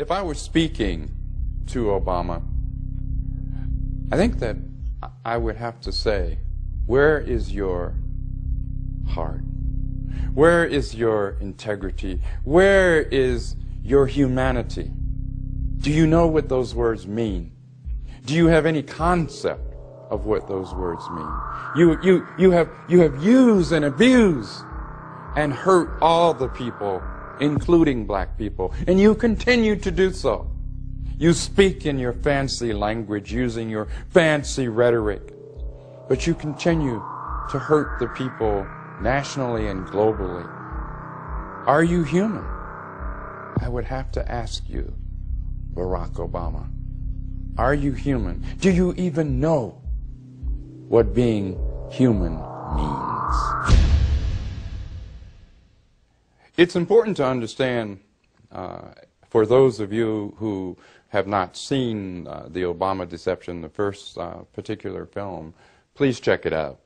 If I were speaking to Obama, I think that I would have to say, where is your heart? Where is your integrity? Where is your humanity? Do you know what those words mean? Do you have any concept of what those words mean? You have used and abused and hurt all the people, including black people, and you continue to do so. You speak in your fancy language, using your fancy rhetoric, but you continue to hurt the people nationally and globally. Are you human? I would have to ask you, Barack Obama, are you human? Do you even know what being human means? It's important to understand, for those of you who have not seen the Obama Deception, the first particular film, please check it out.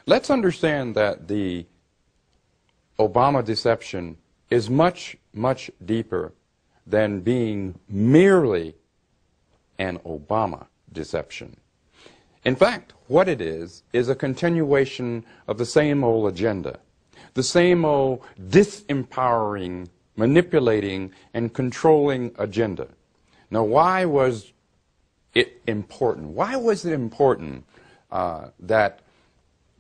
Let's understand that the Obama Deception is much, much deeper than being merely an Obama deception. In fact, what it is a continuation of the same old agenda, the same old disempowering, manipulating, and controlling agenda. Now, why was it important? Why was it important that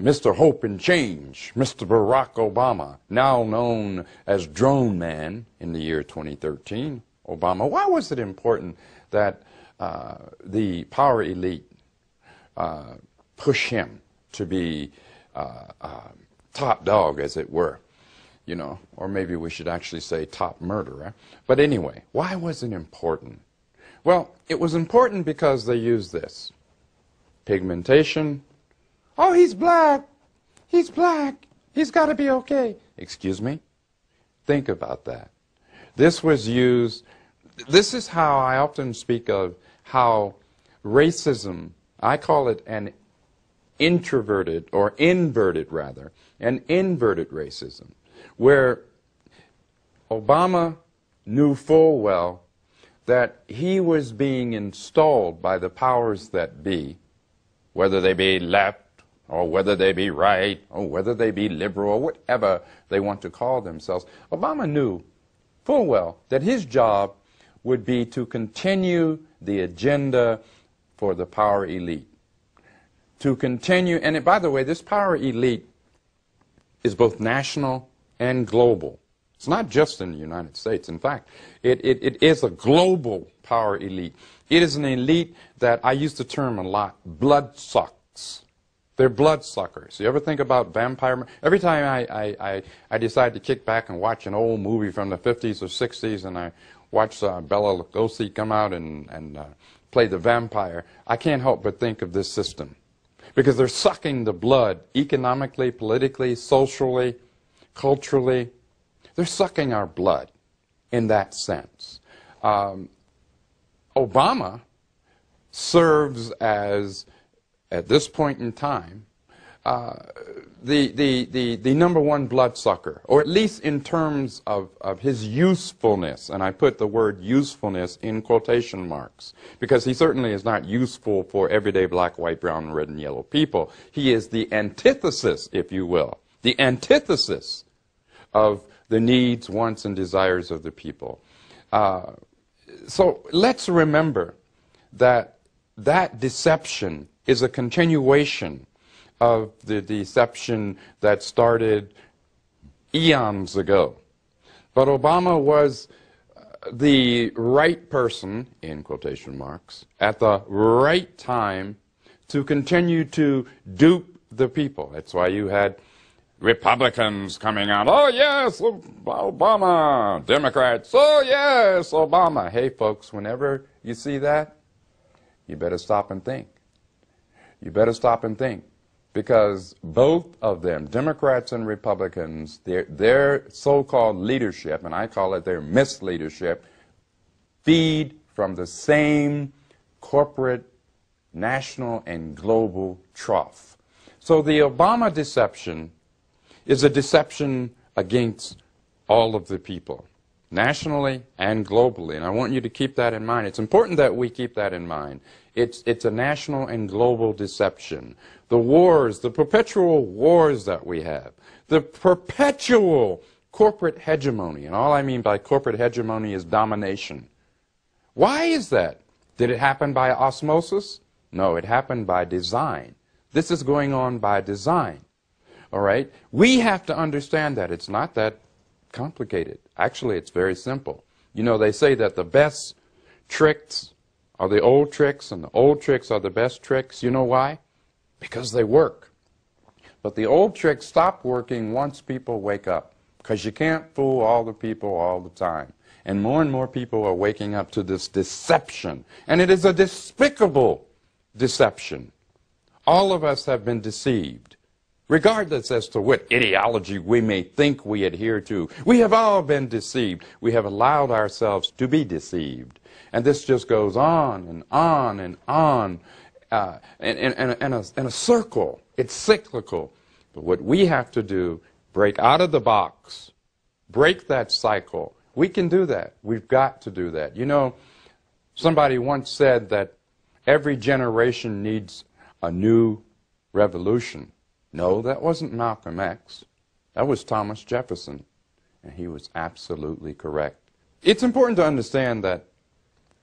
Mr. Hope and Change, Mr. Barack Obama, now known as Drone Man in the year 2013, Obama, why was it important that the power elite push him to be top dog, as it were, you know, or maybe we should actually say top murderer. But anyway, why was it important? Well, it was important because they used this. Pigmentation. Oh, he's black. He's black. He's got to be okay. Excuse me? Think about that. This was used. This is how I often speak of how racism, I call it an introverted, or inverted rather, an inverted racism, where Obama knew full well that he was being installed by the powers that be, whether they be left, or whether they be right, or whether they be liberal, or whatever they want to call themselves. Obama knew full well that his job would be to continue the agenda for the power elite. To continue, and by the way, this power elite is both national and global. It's not just in the United States. In fact, it is a global power elite. It is an elite that I use the term a lot, blood sucks. They're blood suckers. You ever think about vampire? Every time I decide to kick back and watch an old movie from the 50s or 60s, and I watch Bela Lugosi come out and play the vampire, I can't help but think of this system. Because they're sucking the blood economically, politically, socially, culturally. They're sucking our blood in that sense. Obama serves as, at this point in time, the number one bloodsucker, or at least in terms of his usefulness, and I put the word usefulness in quotation marks, because he certainly is not useful for everyday black, white, brown, red, and yellow people. He is the antithesis, if you will, the antithesis of the needs, wants, and desires of the people. So let's remember that that deception is a continuation of the deception that started eons ago. But Obama was the right person, in quotation marks, at the right time to continue to dupe the people. That's why you had Republicans coming out, oh yes, Obama. Democrats, oh yes, Obama. Hey folks, whenever you see that, you better stop and think. You better stop and think. Because both of them, Democrats and Republicans, their so-called leadership, and I call it their misleadership, feed from the same corporate, national, and global trough. So the Obama deception is a deception against all of the people. nationally and globally. And I want you to keep that in mind. It's important that we keep that in mind. It's a national and global deception. The wars, the perpetual wars that we have, the perpetual corporate hegemony, and all I mean by corporate hegemony is domination. Why is that? Did it happen by osmosis? No, it happened by design. This is going on by design. All right? We have to understand that. It's not that complicated. Actually, it's very simple. You know, they say that the best tricks are the old tricks, and the old tricks are the best tricks. You know why? Because they work. But the old tricks stop working once people wake up, because you can't fool all the people all the time. And more people are waking up to this deception. And it is a despicable deception. All of us have been deceived, regardless as to what ideology we may think we adhere to. We have all been deceived. We have allowed ourselves to be deceived. And this just goes on and on and on in a circle. It's cyclical. But what we have to do, break out of the box, break that cycle. We can do that. We've got to do that. You know, somebody once said that every generation needs a new revolution. No, that wasn't Malcolm X. That was Thomas Jefferson. And he was absolutely correct. It's important to understand that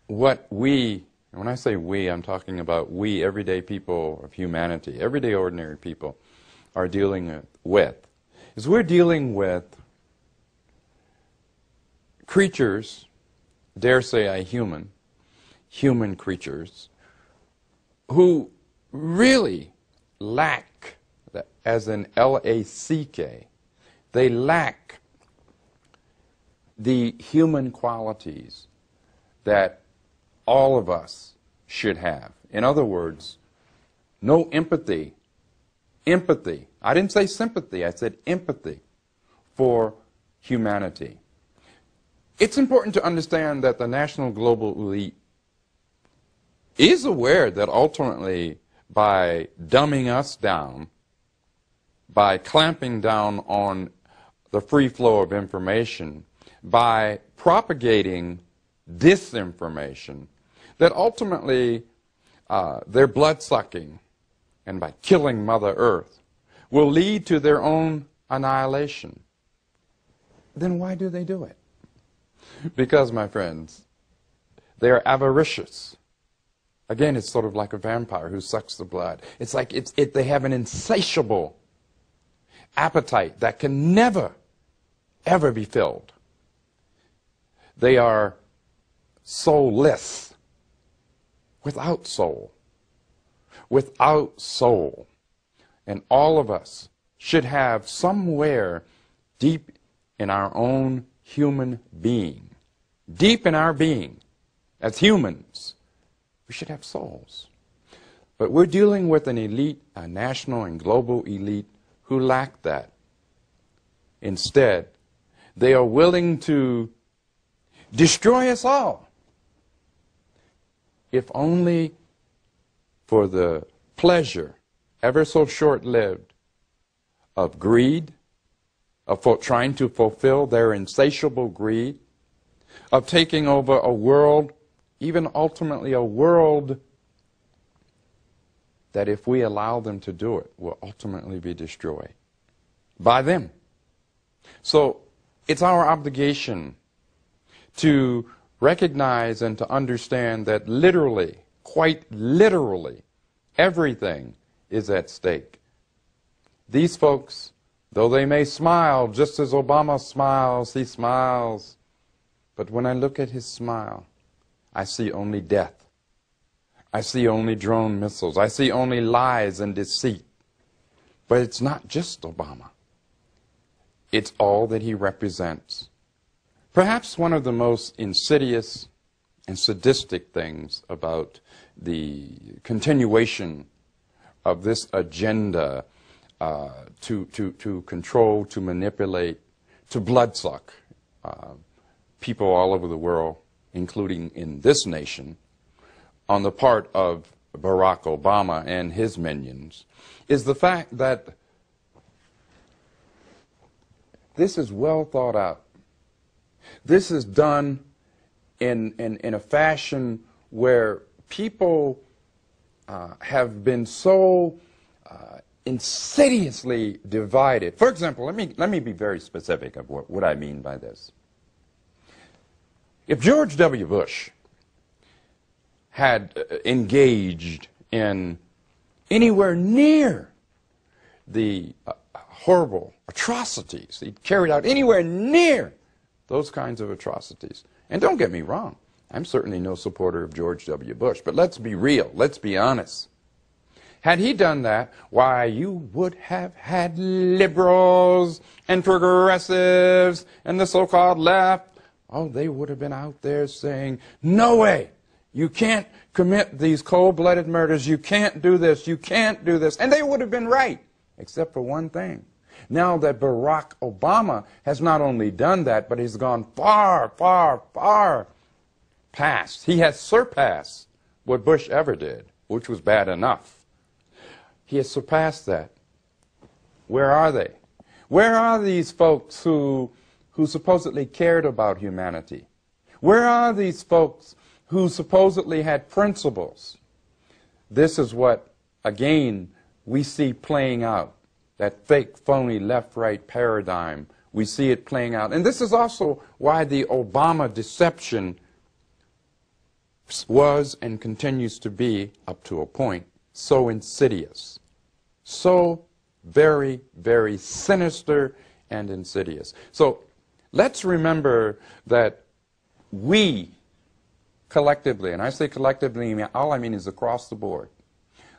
what we, and when I say we, I'm talking about we, everyday people of humanity, everyday ordinary people, are dealing with, is we're dealing with creatures, dare say I human creatures, who really lack, as in L-A-C-K, they lack the human qualities that all of us should have. In other words, no empathy. Empathy. I didn't say sympathy, I said empathy for humanity. It's important to understand that the national global elite is aware that ultimately by dumbing us down, by clamping down on the free flow of information, by propagating disinformation, that ultimately their blood-sucking and by killing Mother Earth will lead to their own annihilation. Then why do they do it? Because, my friends, they are avaricious. Again, it's sort of like a vampire who sucks the blood. It's like they have an insatiable appetite that can never, ever be filled. They are soulless, without soul. Without soul. And all of us should have somewhere deep in our own human being, deep in our being, as humans, we should have souls. But we're dealing with an elite, a national and global elite, who lack that. Instead, they are willing to destroy us all, if only for the pleasure, ever so short-lived, of greed, of trying to fulfill their insatiable greed, of taking over a world, even ultimately a world that if we allow them to do it, will ultimately be destroyed by them. So it's our obligation to recognize and to understand that literally, quite literally, everything is at stake. These folks, though they may smile, just as Obama smiles, he smiles. But when I look at his smile, I see only death. I see only drone missiles. I see only lies and deceit. But it's not just Obama. It's all that he represents. Perhaps one of the most insidious and sadistic things about the continuation of this agenda to control, to manipulate, to bloodsuck people all over the world, including in this nation, on the part of Barack Obama and his minions, is the fact that this is well thought out. This is done in a fashion where people have been so insidiously divided. For example, let me be very specific of what I mean by this. If George W. Bush had engaged in anywhere near the horrible atrocities he carried out, anywhere near those kinds of atrocities, and don't get me wrong, I'm certainly no supporter of George W. Bush, but let's be real, let's be honest. Had he done that, why, you would have had liberals and progressives and the so-called left. Oh, they would have been out there saying, no way, you can't commit these cold-blooded murders, you can't do this, you can't do this. And they would have been right, except for one thing. Now that Barack Obama has not only done that, but he's gone far, far, far past. He has surpassed what Bush ever did, which was bad enough. He has surpassed that. Where are they? Where are these folks who supposedly cared about humanity? Where are these folks who supposedly had principles? This is what, again, we see playing out. That fake, phony left-right paradigm. We see it playing out. And this is also why the Obama deception was and continues to be, up to a point, so insidious. So very, very sinister and insidious. So let's remember that we collectively, and I say collectively, all I mean is across the board,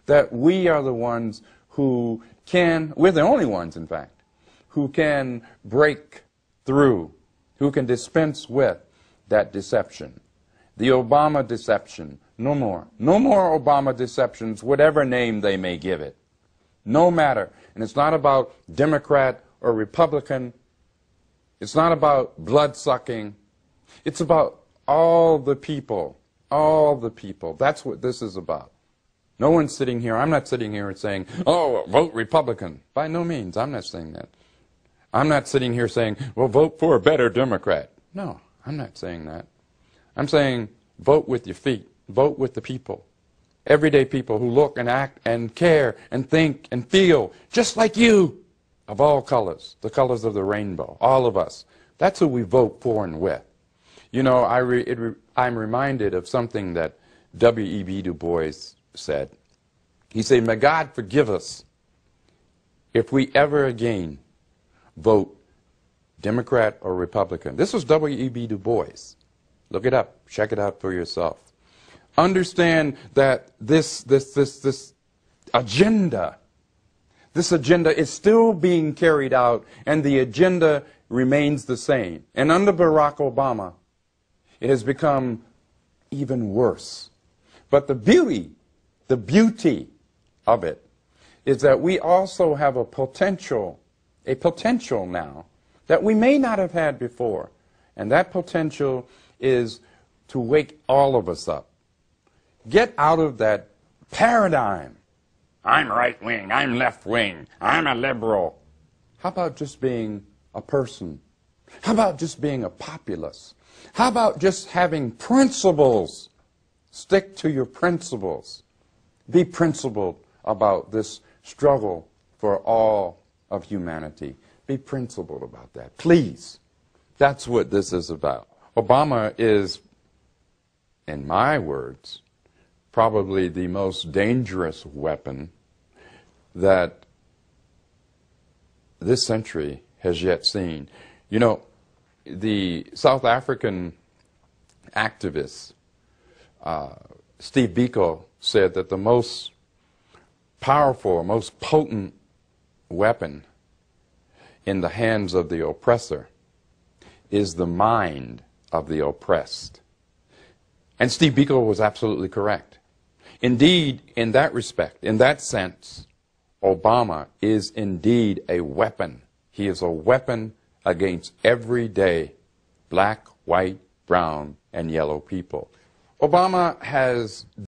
that we are the ones who can, we're the only ones, in fact, who can break through, who can dispense with that deception. The Obama deception, no more. No more Obama deceptions, whatever name they may give it. No matter. And it's not about Democrat or Republican. It's not about blood-sucking. It's about all the people. All the people. That's what this is about. No one's sitting here, I'm not sitting here and saying, oh, vote Republican. By no means, I'm not saying that. I'm not sitting here saying, well, vote for a better Democrat. No, I'm not saying that. I'm saying vote with your feet. Vote with the people. Everyday people who look and act and care and think and feel just like you, of all colors, the colors of the rainbow, all of us. That's who we vote for and with. You know, I'm reminded of something that W.E.B. Du Bois said. He said, may God forgive us if we ever again vote Democrat or Republican. This was W.E.B. Du Bois. Look it up. Check it out for yourself. Understand that this agenda is still being carried out, and the agenda remains the same. And under Barack Obama, it has become even worse. But the beauty of it is that we also have a potential now that we may not have had before. And that potential is to wake all of us up. Get out of that paradigm. I'm right-wing, I'm left-wing, I'm a liberal. How about just being a person? How about just being a populace? How about just having principles? Stick to your principles. Be principled about this struggle for all of humanity. Be principled about that. Please. That's what this is about. Obama is, in my words, probably the most dangerous weapon that this century has yet seen. You know, the South African activist Steve Biko said that the most powerful, most potent weapon in the hands of the oppressor is the mind of the oppressed. And Steve Biko was absolutely correct. Indeed, in that respect, in that sense, Obama is indeed a weapon. He is a weapon against everyday black, white, brown, and yellow people. Obama has